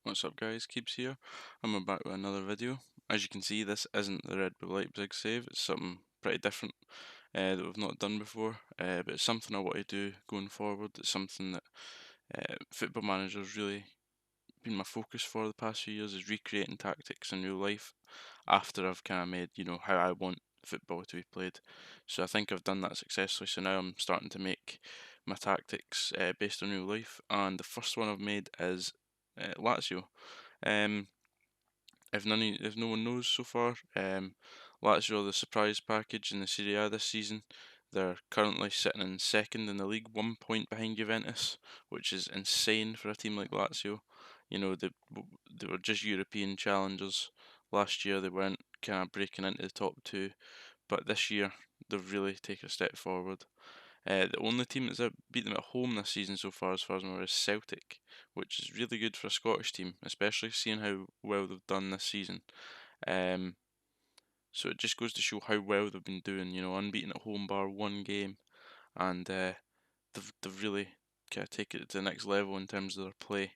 What's up guys, Keeps here. I'm back with another video. As you can see, this isn't the Red Bull Leipzig save, it's something pretty different that we've not done before, but it's something I want to do going forward. It's something that Football Manager's really been my focus for the past few years, is recreating tactics in real life after I've kind of made, how I want football to be played. So I think I've done that successfully, so now I'm starting to make my tactics based on real life, and the first one I've made is Lazio. Um, if no one knows so far, Lazio are the surprise package in the Serie A this season. They're currently sitting in second in the league, 1 point behind Juventus, which is insane for a team like Lazio. They were just European challengers last year. They weren't kind of breaking into the top two, but this year they've really taken a step forward. The only team that's beat them at home this season so far, as far as I'm aware, is Celtic, which is really good for a Scottish team, especially seeing how well they've done this season. Um, so it just goes to show how well they've been doing. Unbeaten at home bar one game, and they've really kind of taken it to the next level in terms of their play.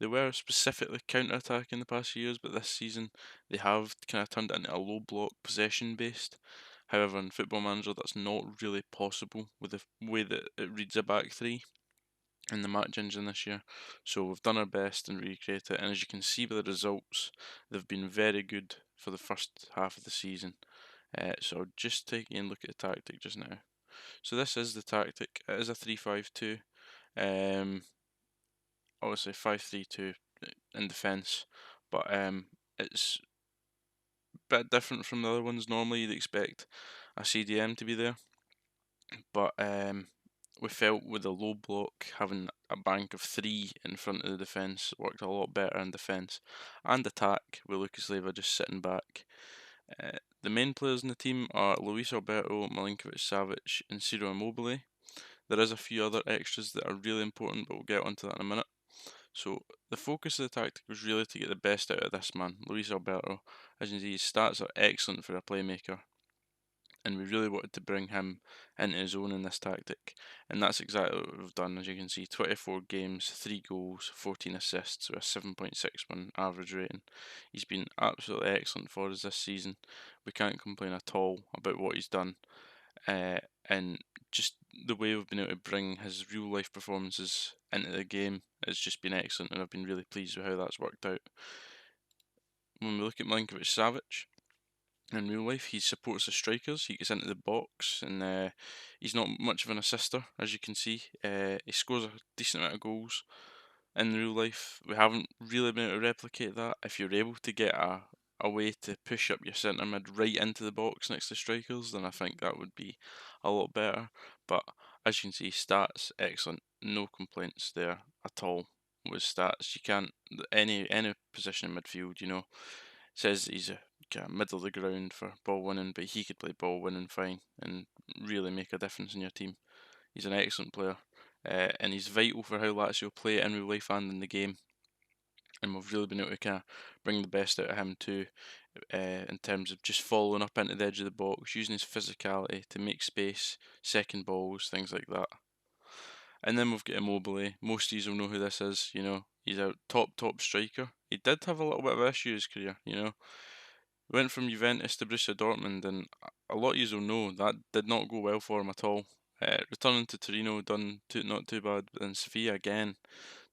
They were specifically counter-attacking the past few years, but this season they have kind of turned it into a low block possession based. However, in Football Manager, that's not really possible with the way that it reads a back three in the match engine this year. So we've done our best and recreate it, and as you can see by the results, they've been very good for the first half of the season. So I'll just take a look at the tactic just now. So this is the tactic. It is a 3-5-2. Obviously 5-3-2 in defence, but it's a bit different from the other ones. Normally you'd expect a CDM to be there, but we felt with the low block, having a bank of three in front of the defence worked a lot better in defence and attack, with Lucas Leiva just sitting back. The main players in the team are Luis Alberto, Milinkovic-Savic and Ciro Immobile. There is a few other extras that are really important, but we'll get onto that in a minute. So the focus of the tactic was really to get the best out of this man, Luis Alberto. As you can see, his stats are excellent for a playmaker, and we really wanted to bring him into his own in this tactic, and that's exactly what we've done. As you can see, 24 games, 3 goals, 14 assists with a 7.61 average rating. He's been absolutely excellent for us this season. We can't complain at all about what he's done, and just the way we've been able to bring his real life performances into the game has just been excellent, and I've been really pleased with how that's worked out. When we look at Milinkovic-Savic, in real life, he supports the strikers. He gets into the box, and he's not much of an assister, as you can see. He scores a decent amount of goals. In real life, we haven't really been able to replicate that. If you're able to get a way to push up your centre mid right into the box next to strikers, then I think that would be a lot better. But as you can see, stats excellent. No complaints there at all with stats. You can't any position in midfield. Says he's a kind of middle of the ground for ball winning, but he could play ball winning fine and really make a difference in your team. He's an excellent player, and he's vital for how Lazio play in real life and in the game. And we've really been able to kind of bring the best out of him too, in terms of just following up into the edge of the box, using his physicality to make space, second balls, things like that. And then we've got Immobile. Most of you will know who this is. He's a top striker. He did have a little bit of an issue in his career. Went from Juventus to Borussia Dortmund, and a lot of you will know that did not go well for him at all. Returning to Torino, not too bad, but then Sevilla again,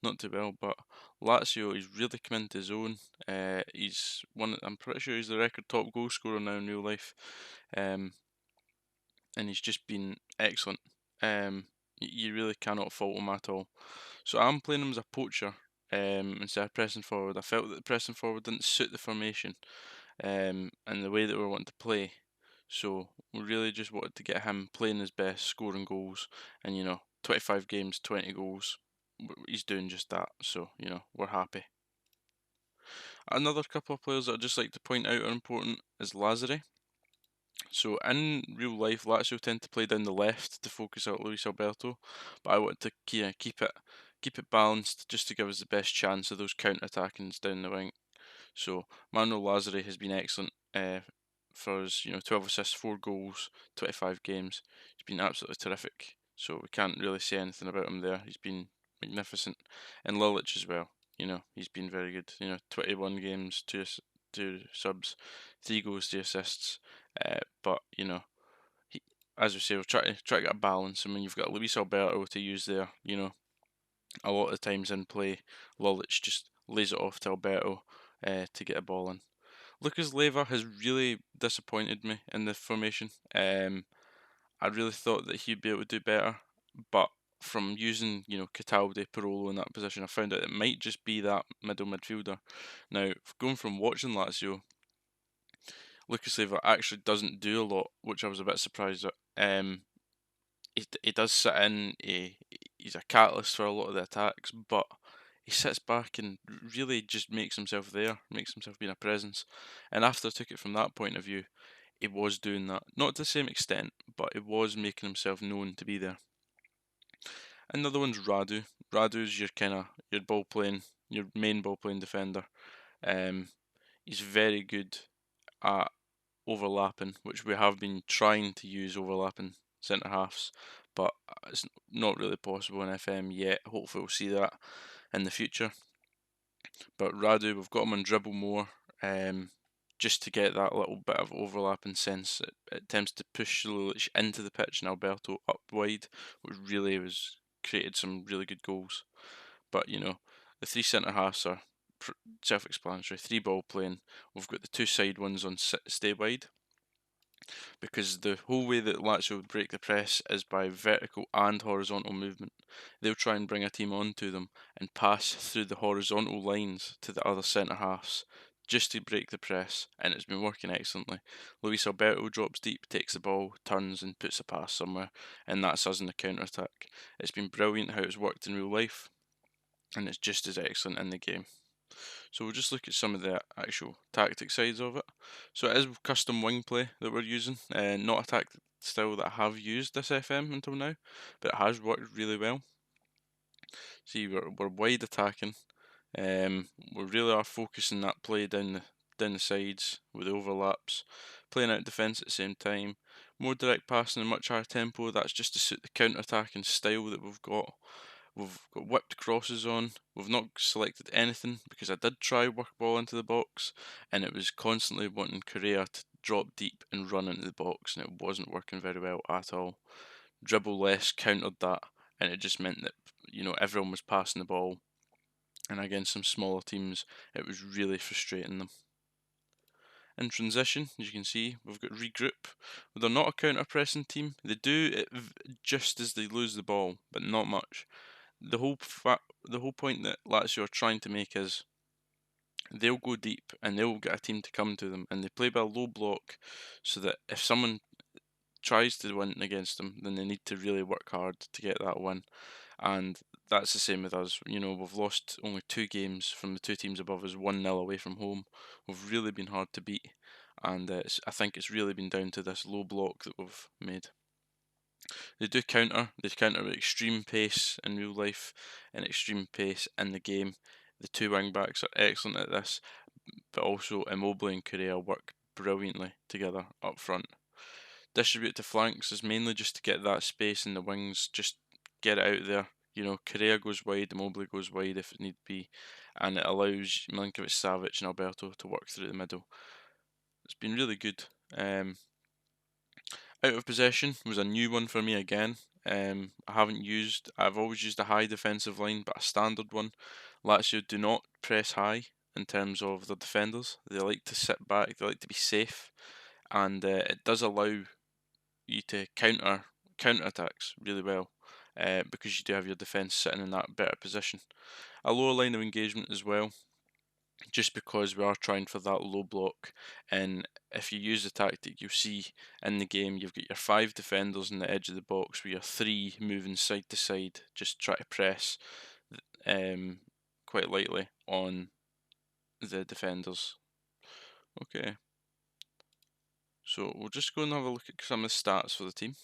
not too well. But Lazio, he's really come into his own. He's one. I'm pretty sure he's the record top goal scorer now in real life, and he's just been excellent. You really cannot fault him at all. So I'm playing him as a poacher instead of pressing forward. I felt that the pressing forward didn't suit the formation and the way that we wanted to play. So we really just wanted to get him playing his best, scoring goals, and 25 games, 20 goals. He's doing just that. So we're happy. Another couple of players that I'd just like to point out are important is Lazare. So in real life, Lazio tend to play down the left to focus out Luis Alberto, but I want to keep it balanced just to give us the best chance of those counter attackings down the wing. So Manuel Lazare has been excellent for us. 12 assists, 4 goals, 25 games. He's been absolutely terrific. So we can't really say anything about him there. He's been magnificent, and Lilic as well. he's been very good. 21 games, two subs, 3 goals, 2 assists. But he, as we say, we'll try to get a balance. I mean, you've got Luis Alberto to use there. A lot of the times in play, Lulic just lays it off to Alberto to get a ball in. Lucas Leiva has really disappointed me in the formation. I really thought that he'd be able to do better, but from using, Cataldi, Parolo in that position, I found out it might just be that middle midfielder. Now, going from watching Lazio, Lucas Leiva actually doesn't do a lot, which I was a bit surprised at. He does sit in, he's a catalyst for a lot of the attacks, but he sits back and really just makes himself there, makes himself being a presence. And after I took it from that point of view, he was doing that. Not to the same extent, but he was making himself known to be there. Another one's Radu. Radu's your ball playing, your main ball playing defender. He's very good at overlapping, which we have been trying to use overlapping centre halves, but it's not really possible in FM yet. Hopefully, we'll see that in the future. But Radu, we've got him on dribble more, just to get that little bit of overlapping sense. It tends to push Lulic into the pitch and Alberto up wide, which really was created some really good goals. But the 3 centre halves are self-explanatory. 3 ball playing. We've got the 2 side ones on stay wide, because the whole way that Lazio would break the press is by vertical and horizontal movement. They'll try and bring a team onto them and pass through the horizontal lines to the other centre halves just to break the press, and it's been working excellently. Luis Alberto drops deep, takes the ball, turns and puts a pass somewhere, and that's us in the counter-attack. It's been brilliant how it's worked in real life, and it's just as excellent in the game. So we'll just look at some of the actual tactic sides of it. So it is custom wing play that we're using, not a tactic style that I have used this FM until now, but it has worked really well. See, we're wide attacking. We really are focusing that play down the sides with the overlaps, playing out defence at the same time. More direct passing and much higher tempo. That's just to suit the counter-attacking style that we've got. We've got whipped crosses on. We've not selected anything because I did try work ball into the box, and it was constantly wanting Correa to drop deep and run into the box, and it wasn't working very well at all. Dribble less countered that, and it just meant that everyone was passing the ball, and against some smaller teams, it was really frustrating them. In transition, as you can see, we've got regroup. They're not a counter-pressing team. They do it just as they lose the ball, but not much. The whole point that Lazio are trying to make is they'll go deep and they'll get a team to come to them, and they play by a low block, so that if someone tries to win against them, then they need to really work hard to get that win. And that's the same with us. We've lost only 2 games from the 2 teams above us, 1-0 away from home. We've really been hard to beat, and I think it's really been down to this low block that we've made. They do counter. They counter with extreme pace in real life and extreme pace in the game. The 2 wing backs are excellent at this, but also Immobile and Correa work brilliantly together up front. Distribute to flanks is mainly just to get that space in the wings, just get it out there. Correa goes wide, Immobile goes wide if it need be, and it allows Milinkovic-Savic and Alberto to work through the middle. It's been really good. Out of possession was a new one for me again. I've always used a high defensive line, but a standard one. Lazio do not press high in terms of their defenders. They like to sit back, they like to be safe, and it does allow you to counter attacks really well, because you do have your defence sitting in that better position. A lower line of engagement as well, just because we are trying for that low block. And if you use the tactic, you'll see in the game you've got your 5 defenders in the edge of the box with your 3 moving side to side, just try to press quite lightly on the defenders. Okay, so we'll just go and have a look at some of the stats for the team.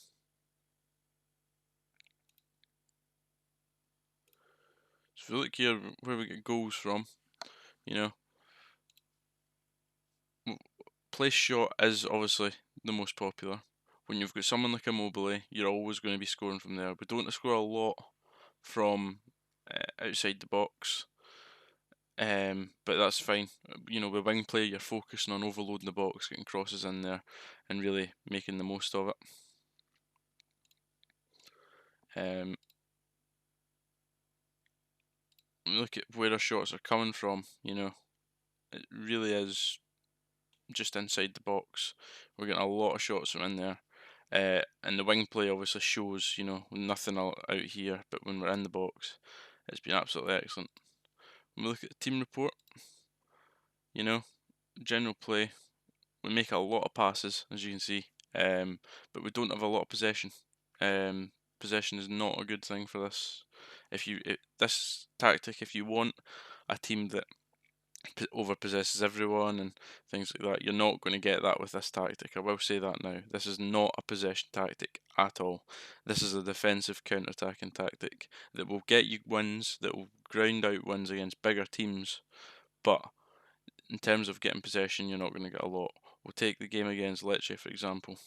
So if we look here where we get goals from, place shot is obviously the most popular. When you've got someone like Immobile, you're always going to be scoring from there. We don't score a lot from outside the box. But that's fine. With wing play, you're focusing on overloading the box, getting crosses in there, and really making the most of it. Look at where our shots are coming from. It really is just inside the box. We're getting a lot of shots from in there. And the wing play obviously shows, nothing out here, but when we're in the box, it's been absolutely excellent. When we look at the team report, general play, we make a lot of passes, as you can see, but we don't have a lot of possession. Possession is not a good thing for this. This tactic, if you want a team that overpossesses everyone and things like that, you're not going to get that with this tactic. I will say that now. This is not a possession tactic at all. This is a defensive counter-attacking tactic that will get you wins, that will ground out wins against bigger teams, but in terms of getting possession, you're not going to get a lot. We'll take the game against Lecce, for example.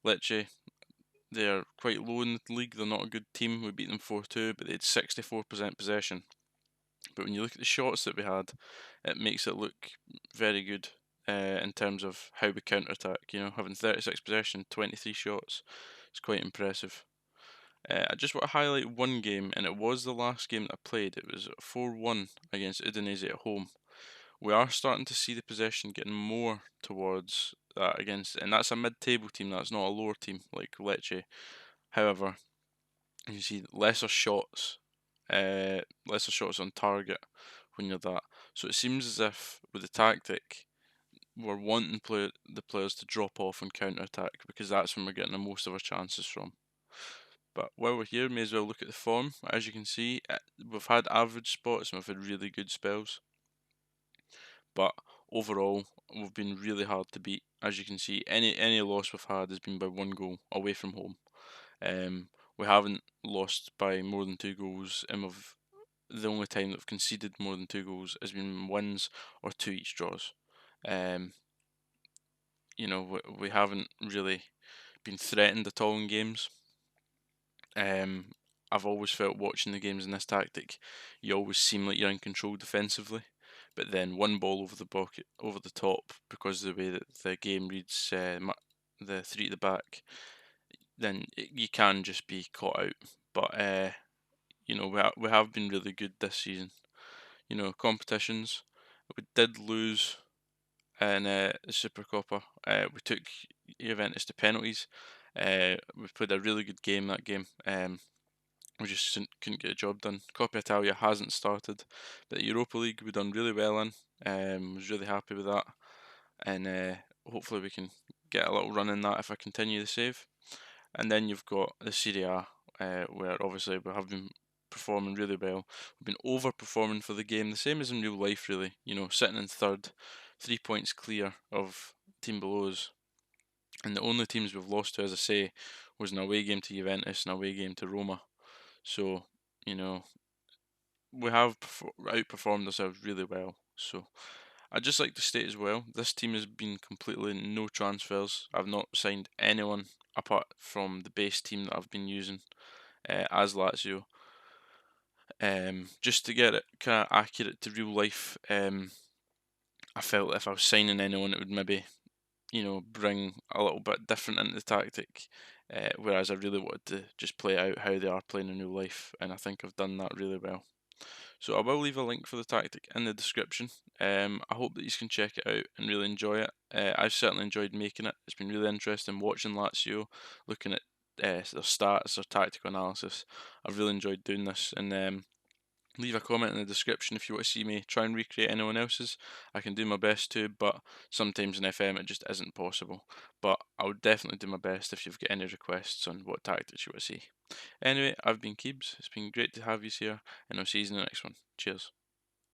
Lecce, they're quite low in the league. They're not a good team. We beat them 4-2, but they had 64% possession. But when you look at the shots that we had, it makes it look very good in terms of how we counter-attack. Having 36 possession, 23 shots, it's quite impressive. I just want to highlight one game, and it was the last game that I played. It was 4-1 against Udinese at home. We are starting to see the possession getting more towards that against, and that's a mid-table team. That's not a lower team like Lecce. However, you see lesser shots on target when you're that. So it seems as if with the tactic, we're wanting the players to drop off and counter attack because that's when we're getting the most of our chances from. But while we're here, may as well look at the form. As you can see, we've had average spots and we've had really good spells. But overall, we've been really hard to beat. As you can see, any loss we've had has been by 1 goal away from home. We haven't lost by more than 2 goals, and the only time that we've conceded more than 2 goals has been wins or 2 each draws. We haven't really been threatened at all in games. I've always felt watching the games in this tactic, you always seem like you're in control defensively, but then one ball over the top, because of the way that the game reads, the 3 at the back, then you can just be caught out. But we have been really good this season. Competitions, we did lose in the Supercoppa. We took Juventus to penalties. We played a really good game that game. We just couldn't get a job done. Coppa Italia hasn't started, but the Europa League we done really well in. Was really happy with that, and hopefully we can get a little run in that if I continue the save. And then you've got the Serie A, where obviously we have been performing really well. We've been overperforming for the game, the same as in real life really. Sitting in third, 3 points clear of team below us. And the only teams we've lost to, as I say, was an away game to Juventus and an away game to Roma. So, we have outperformed ourselves really well. So, I'd just like to state as well, this team has been completely no transfers. I've not signed anyone apart from the base team that I've been using as Lazio. Just to get it kind of accurate to real life, I felt if I was signing anyone, it would maybe, bring a little bit different into the tactic. Whereas I really wanted to just play out how they are playing in real life, and I think I've done that really well. So I will leave a link for the tactic in the description. I hope that you can check it out and really enjoy it. I've certainly enjoyed making it. It's been really interesting watching Lazio, looking at their stats, their tactical analysis. I've really enjoyed doing this, and leave a comment in the description if you want to see me try and recreate anyone else's. I can do my best to, but sometimes in FM it just isn't possible. But I would definitely do my best if you've got any requests on what tactics you want to see. Anyway, I've been Keebs. It's been great to have you here, and I'll see you in the next one. Cheers.